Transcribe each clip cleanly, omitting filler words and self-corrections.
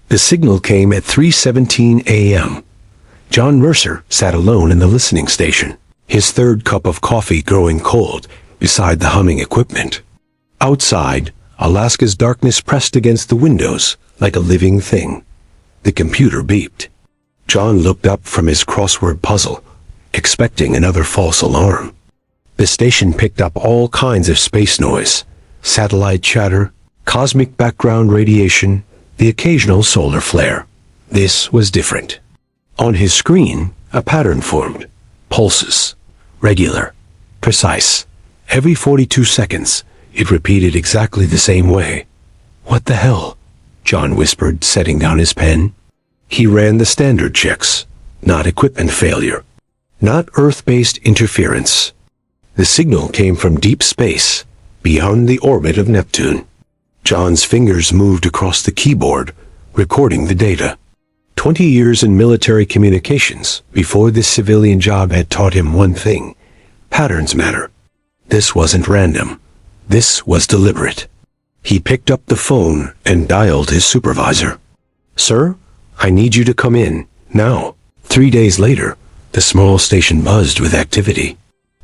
The signal came at 3:17 a.m. John Mercer sat alone in the listening station, his third cup of coffee growing cold beside the humming equipment. Outside, Alaska's darkness pressed against the windows like a living thing. The computer beeped. John looked up from his crossword puzzle, expecting another false alarm. The station picked up all kinds of space noise, satellite chatter, cosmic background radiation, the occasional solar flare. This was different. On his screen, a pattern formed. Pulses. Regular. Precise. Every 42 seconds, it repeated exactly the same way. "What the hell?" John whispered, setting down his pen. He ran the standard checks. Not equipment failure. Not Earth-based interference. The signal came from deep space, beyond the orbit of Neptune. John's fingers moved across the keyboard, recording the data. 20 years in military communications before this civilian job had taught him one thing: patterns matter. This wasn't random. This was deliberate. He picked up the phone and dialed his supervisor. "Sir, I need you to come in, now." 3 days later, the small station buzzed with activity.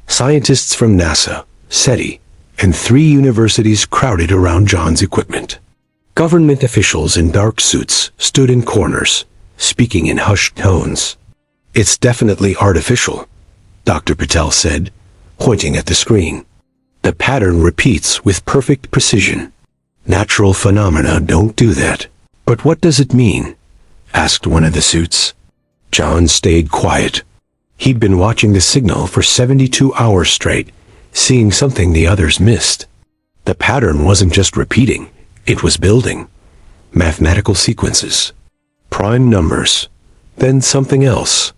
Scientists from NASA, SETI, and 3 universities crowded around John's equipment. Government officials in dark suits stood in corners, speaking in hushed tones. "It's definitely artificial," Dr. Patel said, pointing at the screen. "The pattern repeats with perfect precision. Natural phenomena don't do that." "But what does it mean?" asked one of the suits. John stayed quiet. He'd been watching the signal for 72 hours straight, seeing something the others missed. The pattern wasn't just repeating, it was building. Mathematical sequences. Prime numbers. Then something else.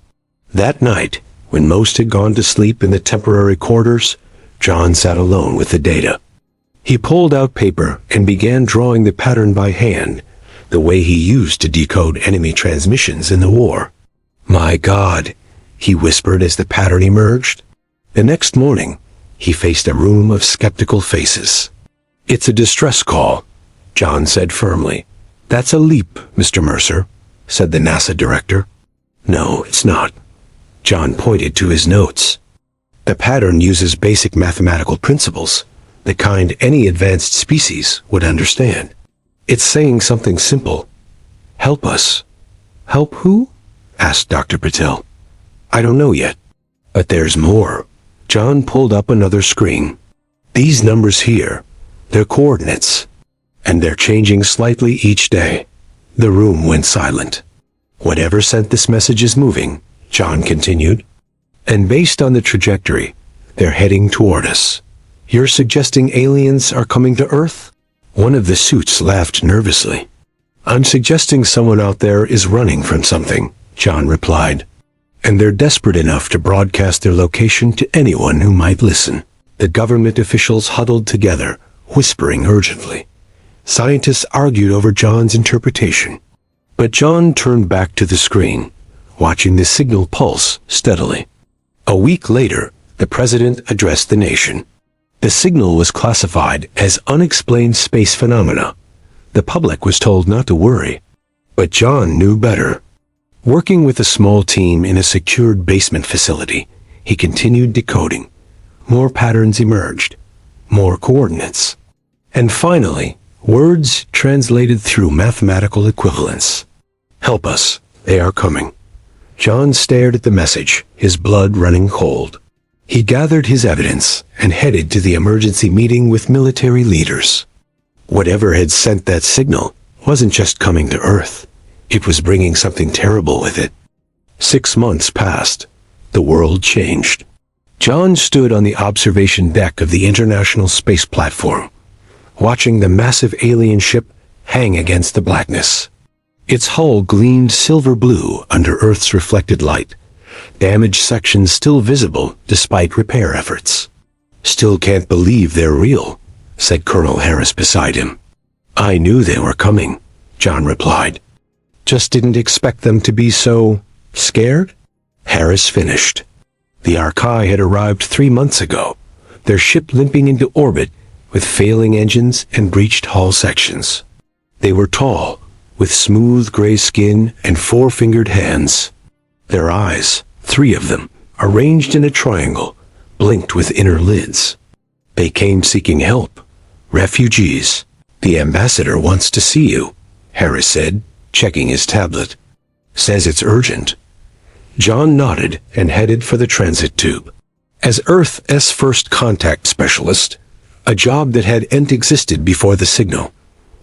That night, when most had gone to sleep in the temporary quarters, John sat alone with the data. He pulled out paper and began drawing the pattern by hand, the way he used to decode enemy transmissions in the war. "My God," he whispered as the pattern emerged. The next morning, he faced a room of skeptical faces. "It's a distress call," John said firmly. "That's a leap, Mr. Mercer," said the NASA director. "No, it's not." John pointed to his notes. "The pattern uses basic mathematical principles, the kind any advanced species would understand. It's saying something simple. Help us." "Help who?" asked Dr. Patel. "I don't know yet. But there's more." John pulled up another screen. "These numbers here, they're coordinates. And they're changing slightly each day." The room went silent. "Whatever sent this message is moving," John continued. "And based on the trajectory, they're heading toward us." "You're suggesting aliens are coming to Earth?" One of the suits laughed nervously. "I'm suggesting someone out there is running from something," John replied. "And they're desperate enough to broadcast their location to anyone who might listen." The government officials huddled together, whispering urgently. Scientists argued over John's interpretation. But John turned back to the screen, watching the signal pulse steadily. A week later, the president addressed the nation. The signal was classified as unexplained space phenomena. The public was told not to worry. But John knew better. Working with a small team in a secured basement facility, he continued decoding. More patterns emerged. More coordinates. And finally, words translated through mathematical equivalence. "Help us. They are coming." John stared at the message, his blood running cold. He gathered his evidence and headed to the emergency meeting with military leaders. Whatever had sent that signal wasn't just coming to Earth. It was bringing something terrible with it. 6 months passed. The world changed. John stood on the observation deck of the International Space Platform, watching the massive alien ship hang against the blackness. Its hull gleamed silver blue under Earth's reflected light, damaged sections still visible despite repair efforts. "Still can't believe they're real," said Colonel Harris beside him. "I knew they were coming," John replied. "Just didn't expect them to be so scared?" Harris finished. The Archi had arrived 3 months ago, their ship limping into orbit with failing engines and breached hull sections. They were tall, with smooth gray skin and four-fingered hands. Their eyes, 3 of them, arranged in a triangle, blinked with inner lids. They came seeking help. Refugees. The ambassador wants to see you, Harris said, checking his tablet. Says it's urgent. John nodded and headed for the transit tube. As Earth's first contact specialist, a job that hadn't existed before the signal,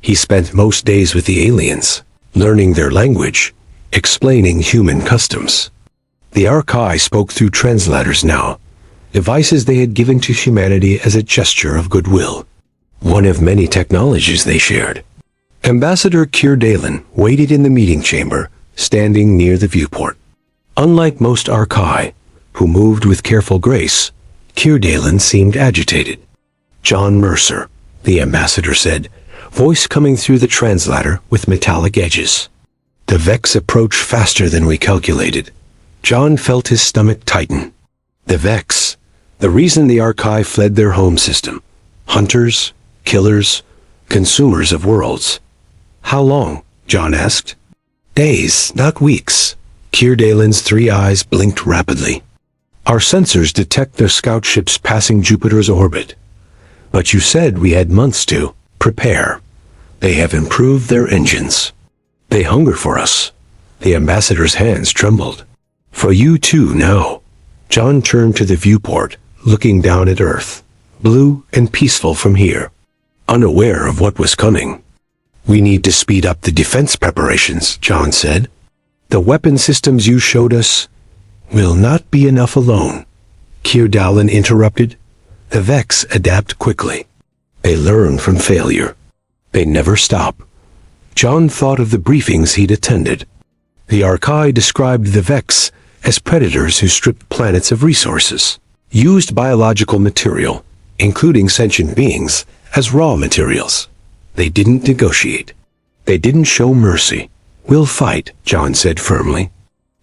he spent most days with the aliens, learning their language, explaining human customs. The Archai spoke through translators now, devices they had given to humanity as a gesture of goodwill. One of many technologies they shared. Ambassador Keir Dalen waited in the meeting chamber, standing near the viewport. Unlike most Archai, who moved with careful grace, Keir Dalen seemed agitated. John Mercer, the ambassador said, voice coming through the translator with metallic edges. The Vex approached faster than we calculated. John felt his stomach tighten. The Vex, the reason the Archai fled their home system. Hunters, killers, consumers of worlds. How long? John asked. Days, not weeks. Keir Dalen's 3 eyes blinked rapidly. Our sensors detect their scout ships passing Jupiter's orbit. But you said we had months to prepare. They have improved their engines. They hunger for us. The ambassador's hands trembled. For you too now. John turned to the viewport, looking down at Earth, blue and peaceful from here, unaware of what was coming. We need to speed up the defense preparations, John said. The weapon systems you showed us will not be enough alone. Keir Dalen interrupted. The Vex adapt quickly. They learn from failure. They never stop. John thought of the briefings he'd attended. The Archai described the Vex as predators who stripped planets of resources, used biological material, including sentient beings, as raw materials. They didn't negotiate. They didn't show mercy. We'll fight, John said firmly.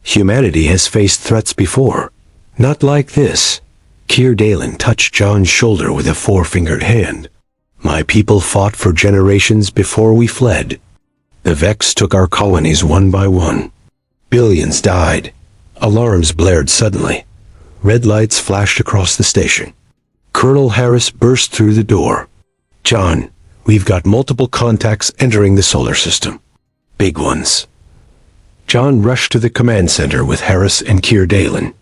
Humanity has faced threats before. Not like this. Keir Dalen touched John's shoulder with a 4-fingered hand. My people fought for generations before we fled. The Vex took our colonies one by one. Billions died. Alarms blared suddenly. Red lights flashed across the station. Colonel Harris burst through the door. John, we've got multiple contacts entering the solar system. Big ones. John rushed to the command center with Harris and Keir Dalen.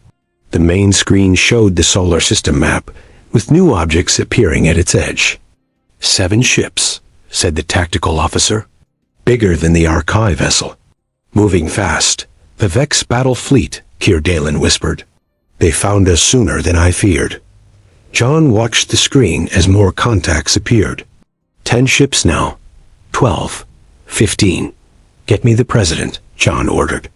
The main screen showed the solar system map, with new objects appearing at its edge. 7 ships, said the tactical officer. Bigger than the Archai vessel. Moving fast. The Vex battle fleet, Keir Dalen whispered. They found us sooner than I feared. John watched the screen as more contacts appeared. 10 ships now. 12. 15. Get me the president, John ordered.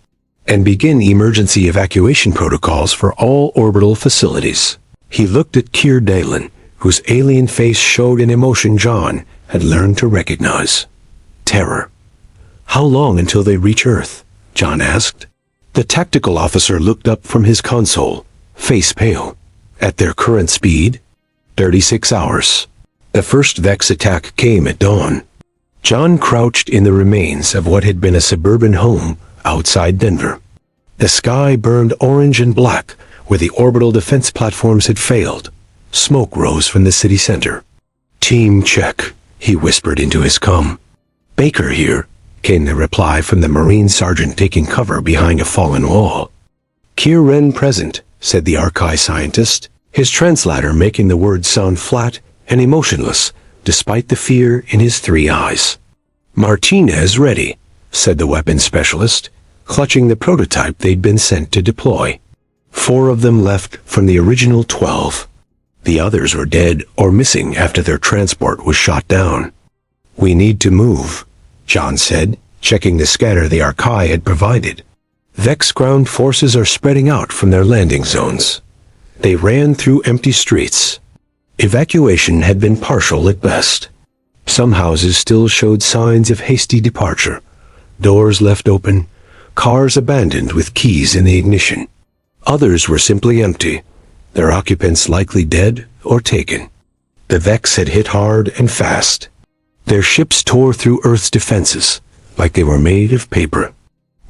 And begin emergency evacuation protocols for all orbital facilities. He looked at Keir Dalen, whose alien face showed an emotion John had learned to recognize. Terror. How long until they reach Earth? John asked. The tactical officer looked up from his console, face pale. At their current speed? 36 hours. The first Vex attack came at dawn. John crouched in the remains of what had been a suburban home outside Denver. The sky burned orange and black where the orbital defense platforms had failed. Smoke rose from the city center. Team check, he whispered into his comm. Baker here, came the reply from the Marine sergeant taking cover behind a fallen wall. Keir Wren present, said the Archai scientist, his translator making the words sound flat and emotionless, despite the fear in his 3 eyes. Martinez ready, said the weapons specialist, clutching the prototype they'd been sent to deploy. 4 of them left from the original 12. The others were dead or missing after their transport was shot down. We need to move, John said, checking the scanner the Archai had provided. Vex ground forces are spreading out from their landing zones. They ran through empty streets. Evacuation had been partial at best. Some houses still showed signs of hasty departure. Doors left open, cars abandoned with keys in the ignition. Others were simply empty, their occupants likely dead or taken. The Vex had hit hard and fast. Their ships tore through Earth's defenses, like they were made of paper.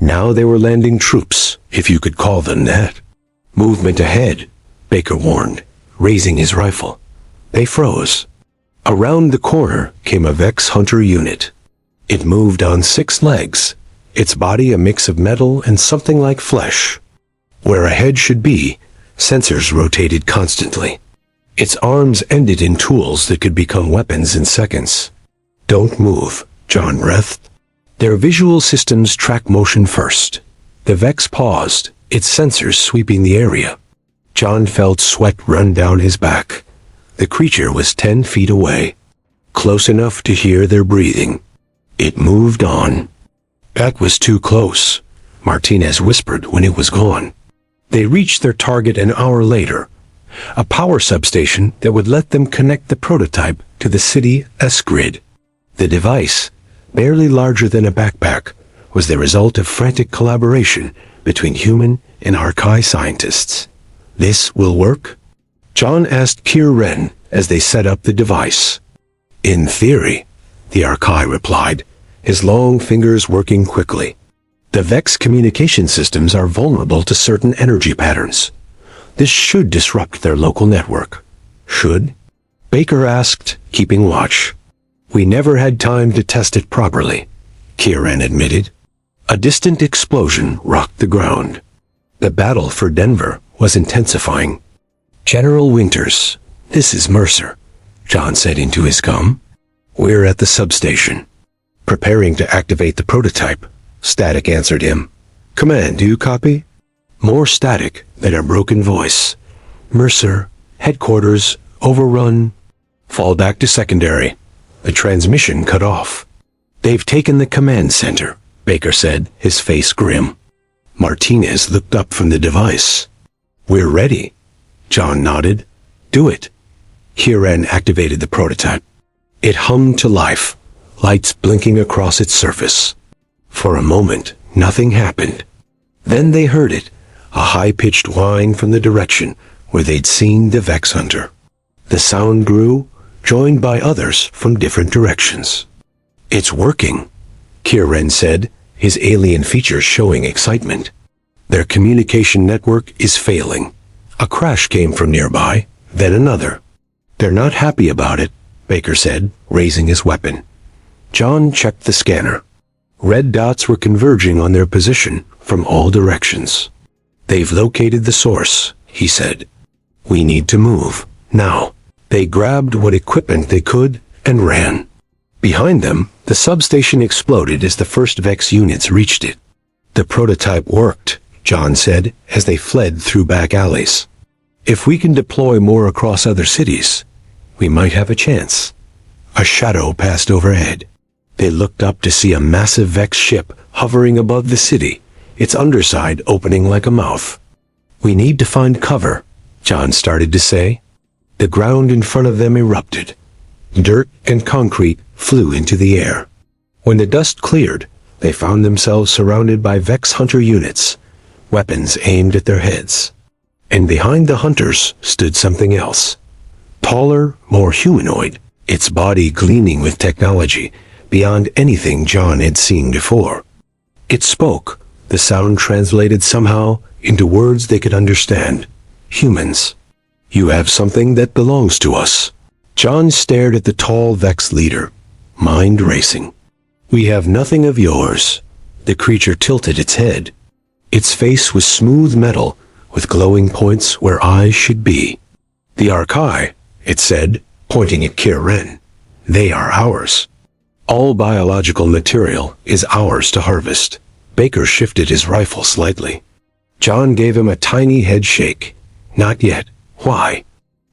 Now they were landing troops, if you could call them that. Movement ahead, Baker warned, raising his rifle. They froze. Around the corner came a Vex Hunter unit. It moved on 6 legs, its body a mix of metal and something like flesh. Where a head should be, sensors rotated constantly. Its arms ended in tools that could become weapons in seconds. Don't move, John breathed. Their visual systems track motion first. The Vex paused, its sensors sweeping the area. John felt sweat run down his back. The creature was 10 feet away, close enough to hear their breathing. It moved on. That was too close, Martinez whispered when it was gone. They reached their target an hour later, a power substation that would let them connect the prototype to the city S-grid. The device, barely larger than a backpack, was the result of frantic collaboration between human and Archaea scientists. This will work? John asked Kier as they set up the device. In theory, the Archaea replied, his long fingers working quickly. The Vex communication systems are vulnerable to certain energy patterns. This should disrupt their local network. Should? Baker asked, keeping watch. We never had time to test it properly, Kier admitted. A distant explosion rocked the ground. The battle for Denver was intensifying. General Winters, this is Mercer, John said into his gum. We're at the substation. Preparing to activate the prototype, Static answered him. Command, do you copy? More static than a broken voice. Mercer, headquarters, overrun. Fall back to secondary. The transmission cut off. They've taken the command center, Baker said, his face grim. Martinez looked up from the device. We're ready. John nodded. Do it. Kier activated the prototype. It hummed to life, lights blinking across its surface. For a moment, nothing happened. Then they heard it, a high-pitched whine from the direction where they'd seen the Vex Hunter. The sound grew, joined by others from different directions. It's working, Kier said, his alien features showing excitement. Their communication network is failing. A crash came from nearby, then another. They're not happy about it, Baker said, raising his weapon. John checked the scanner. Red dots were converging on their position from all directions. They've located the source, he said. We need to move, now. They grabbed what equipment they could and ran. Behind them, the substation exploded as the first Vex units reached it. The prototype worked, John said, as they fled through back alleys. If we can deploy more across other cities, we might have a chance. A shadow passed overhead. They looked up to see a massive Vex ship hovering above the city, its underside opening like a mouth. We need to find cover, John started to say. The ground in front of them erupted. Dirt and concrete flew into the air. When the dust cleared, they found themselves surrounded by Vex Hunter units, weapons aimed at their heads. And behind the hunters stood something else. Taller, more humanoid, its body gleaming with technology beyond anything John had seen before. It spoke, the sound translated somehow into words they could understand. Humans. You have something that belongs to us. John stared at the tall Vex leader, mind racing. We have nothing of yours. The creature tilted its head. Its face was smooth metal, with glowing points where eyes should be. The Archaea, it said, pointing at Kier. They are ours. All biological material is ours to harvest. Baker shifted his rifle slightly. John gave him a tiny head shake. Not yet. Why?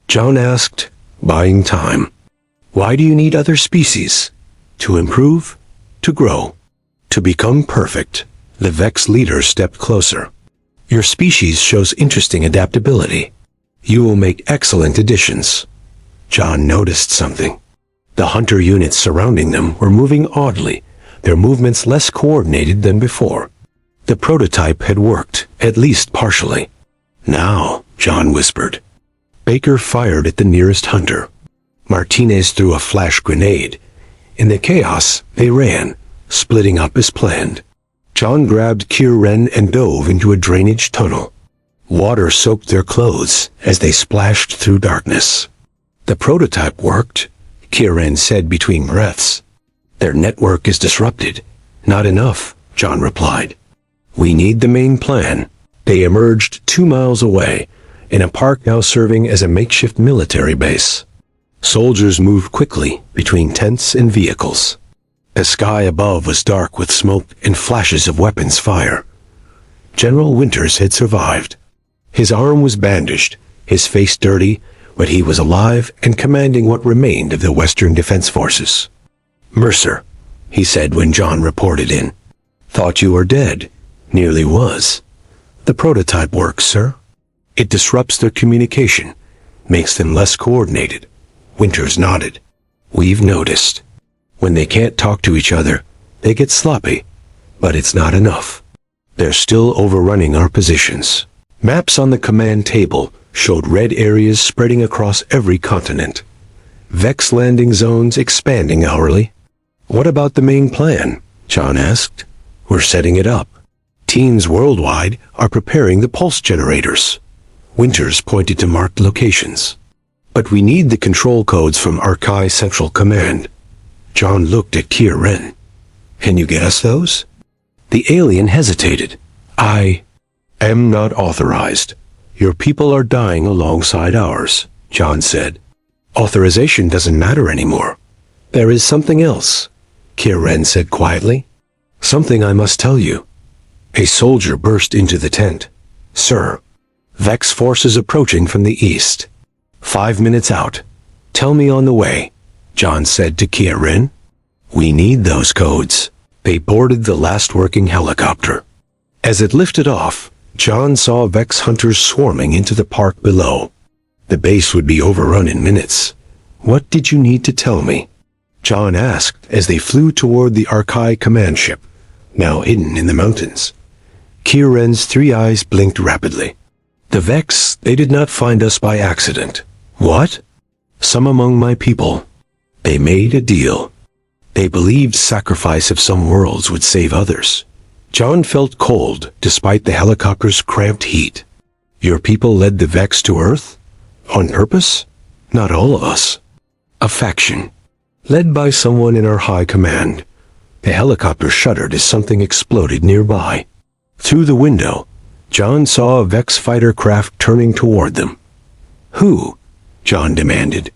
John asked, buying time. Why do you need other species? To improve? To grow? To become perfect? The Vex leader stepped closer. Your species shows interesting adaptability. You will make excellent additions. John noticed something. The hunter units surrounding them were moving oddly, their movements less coordinated than before. The prototype had worked, at least partially. Now, John whispered. Baker fired at the nearest hunter. Martinez threw a flash grenade. In the chaos, they ran, splitting up as planned. John grabbed Kieran and dove into a drainage tunnel. Water soaked their clothes as they splashed through darkness. The prototype worked, Kieran said between breaths. Their network is disrupted. Not enough, John replied. We need the main plan. They emerged 2 miles away, in a park now serving as a makeshift military base. Soldiers moved quickly between tents and vehicles. The sky above was dark with smoke and flashes of weapons fire. General Winters had survived. His arm was bandaged, his face dirty, but he was alive and commanding what remained of the Western Defense Forces. Mercer, he said when John reported in. Thought you were dead. Nearly was. The prototype works, sir. It disrupts their communication, makes them less coordinated. Winters nodded. We've noticed. When they can't talk to each other, they get sloppy. But it's not enough. They're still overrunning our positions. Maps on the command table showed red areas spreading across every continent. Vex landing zones expanding hourly. What about the main plan? John asked. We're setting it up. Teams worldwide are preparing the pulse generators. Winters pointed to marked locations. But we need the control codes from Arkai Central Command. John looked at Kieran. Can you get us those? The alien hesitated. I am not authorized. Your people are dying alongside ours, John said. Authorization doesn't matter anymore. There is something else, Kieran said quietly. Something I must tell you. A soldier burst into the tent. Sir, Vex forces approaching from the east. 5 minutes out. Tell me on the way, John said to Kieran. We need those codes. They boarded the last working helicopter. As it lifted off, John saw Vex hunters swarming into the park below. The base would be overrun in minutes. What did you need to tell me? John asked as they flew toward the Arkai command ship, now hidden in the mountains. Kieran's 3 eyes blinked rapidly. The Vex, they did not find us by accident. What? Some among my people. They made a deal. They believed sacrifice of some worlds would save others. John felt cold despite the helicopter's cramped heat. Your people led the Vex to Earth? On purpose? Not all of us. A faction. Led by someone in our high command. The helicopter shuddered as something exploded nearby. Through the window, John saw a Vex fighter craft turning toward them. Who? John demanded.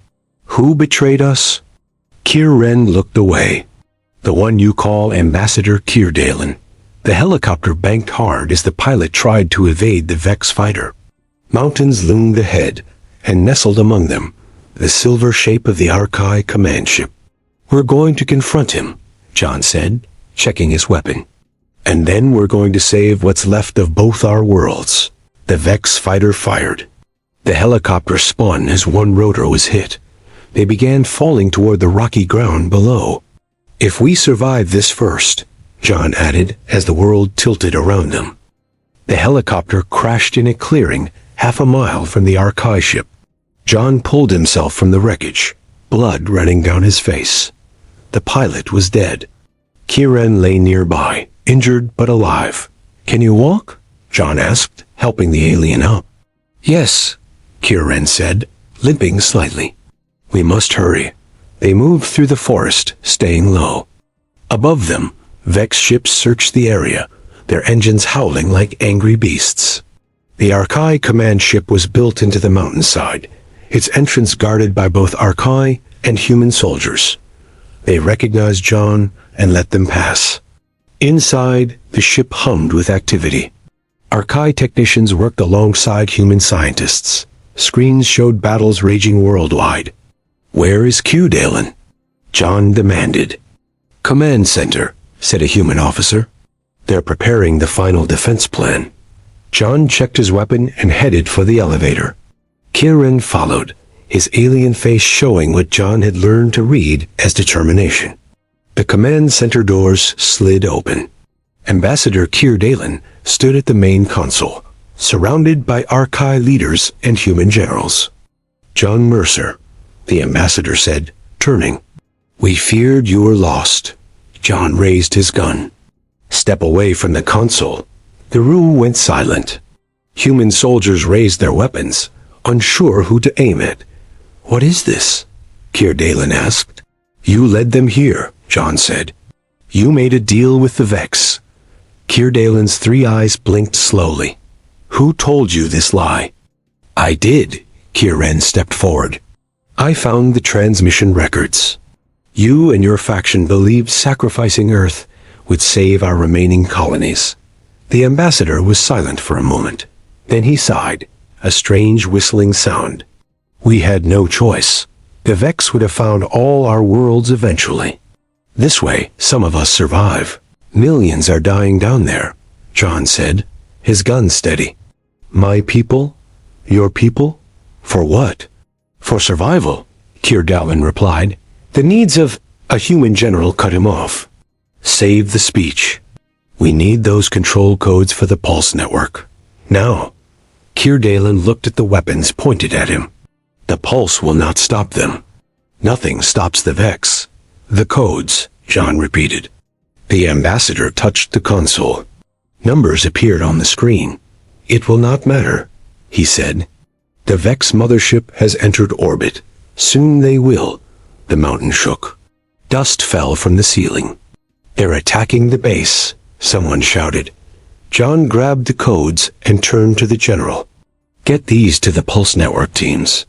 Who betrayed us? Kieran looked away. The one you call Ambassador Kierdalen. The helicopter banked hard as the pilot tried to evade the Vex fighter. Mountains loomed ahead, and nestled among them, the silver shape of the Arkai command ship. We're going to confront him, John said, checking his weapon. And then we're going to save what's left of both our worlds. The Vex fighter fired. The helicopter spun as one rotor was hit. They began falling toward the rocky ground below. If we survive this first, John added as the world tilted around them. The helicopter crashed in a clearing 1/2 mile from the Arkai ship. John pulled himself from the wreckage, blood running down his face. The pilot was dead. Kieran lay nearby, injured but alive. Can you walk? John asked, helping the alien up. Yes, Kieran said, limping slightly. We must hurry. They moved through the forest, staying low. Above them, Vex ships searched the area, their engines howling like angry beasts. The Arkai command ship was built into the mountainside, its entrance guarded by both Arkai and human soldiers. They recognized John and let them pass. Inside, the ship hummed with activity. Arkai technicians worked alongside human scientists. Screens showed battles raging worldwide. Where is Kierdalen? John demanded. Command center, said a human officer. They're preparing the final defense plan. John checked his weapon and headed for the elevator. Kieran followed, his alien face showing what John had learned to read as determination. The command center doors slid open. Ambassador Kierdalen stood at the main console, surrounded by Arkai leaders and human generals. John Mercer, the ambassador said, turning. We feared you were lost. John raised his gun. Step away from the console. The room went silent. Human soldiers raised their weapons, unsure who to aim at. "What is this?" Keir Dalen asked. "You led them here," John said. "You made a deal with the Vex." Keir Dalen's 3 eyes blinked slowly. "Who told you this lie?" "I did." Kieran stepped forward. "I found the transmission records. You and your faction believed sacrificing Earth would save our remaining colonies." The ambassador was silent for a moment. Then he sighed, a strange whistling sound. "We had no choice. The Vex would have found all our worlds eventually. This way, some of us survive. Millions are dying down there," John said, his gun steady. "My people? Your people? For what?" "For survival," Keir Dalen replied. The needs of a human general cut him off. "Save the speech. We need those control codes for the Pulse network. Now." Keir Dalen looked at the weapons pointed at him. "The Pulse will not stop them. Nothing stops the Vex." "The codes," John repeated. The ambassador touched the console. Numbers appeared on the screen. "It will not matter," he said. "The Vex mothership has entered orbit. Soon they will." The mountain shook. Dust fell from the ceiling. "They're attacking the base," someone shouted. John grabbed the codes and turned to the general. "Get these to the Pulse network teams.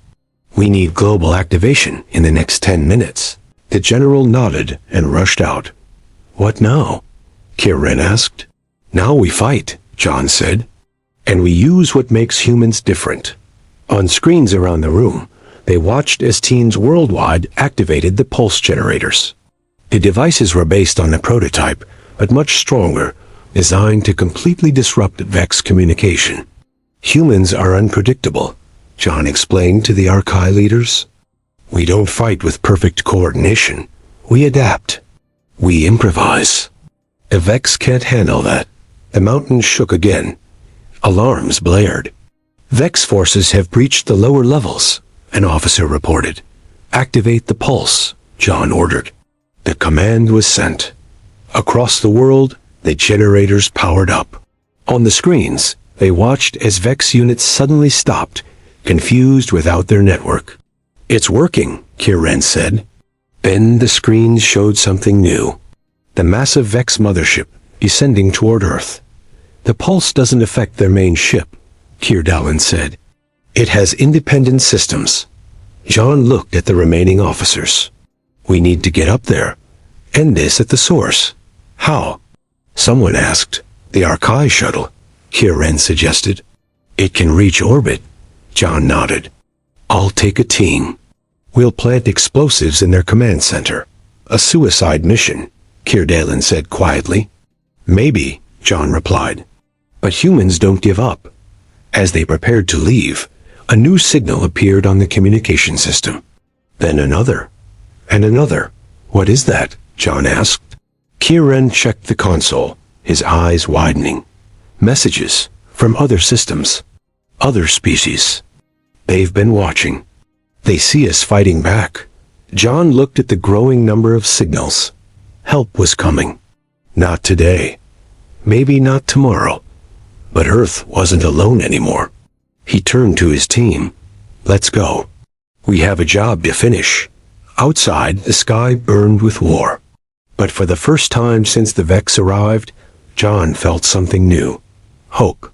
We need global activation in the next 10 minutes. The general nodded and rushed out. "What now?" Kieran asked. "Now we fight," John said. "And we use what makes humans different." On screens around the room, they watched as teams worldwide activated the pulse generators. The devices were based on the prototype, but much stronger, designed to completely disrupt Vex communication. "Humans are unpredictable," John explained to the Archive leaders. "We don't fight with perfect coordination. We adapt. We improvise. The Vex can't handle that." The mountain shook again. Alarms blared. "Vex forces have breached the lower levels," an officer reported. "Activate the pulse," John ordered. The command was sent. Across the world, the generators powered up. On the screens, they watched as Vex units suddenly stopped, confused without their network. "It's working," Kieran said. Then the screens showed something new. The massive Vex mothership descending toward Earth. "The pulse doesn't affect their main ship," Keir Dalen said. "It has independent systems." John looked at the remaining officers. "We need to get up there. End this at the source." "How?" someone asked. "The Archive shuttle," Kieran suggested. "It can reach orbit," John nodded. "I'll take a team. We'll plant explosives in their command center." "A suicide mission," Keir Dalen said quietly. "Maybe," John replied. "But humans don't give up." As they prepared to leave, a new signal appeared on the communication system. Then another. And another. "What is that?" John asked. Kieran checked the console, his eyes widening. "Messages from other systems. Other species. They've been watching. They see us fighting back." John looked at the growing number of signals. Help was coming. Not today. Maybe not tomorrow. But Earth wasn't alone anymore. He turned to his team. "Let's go. We have a job to finish." Outside, the sky burned with war. But for the first time since the Vex arrived, John felt something new. Hope.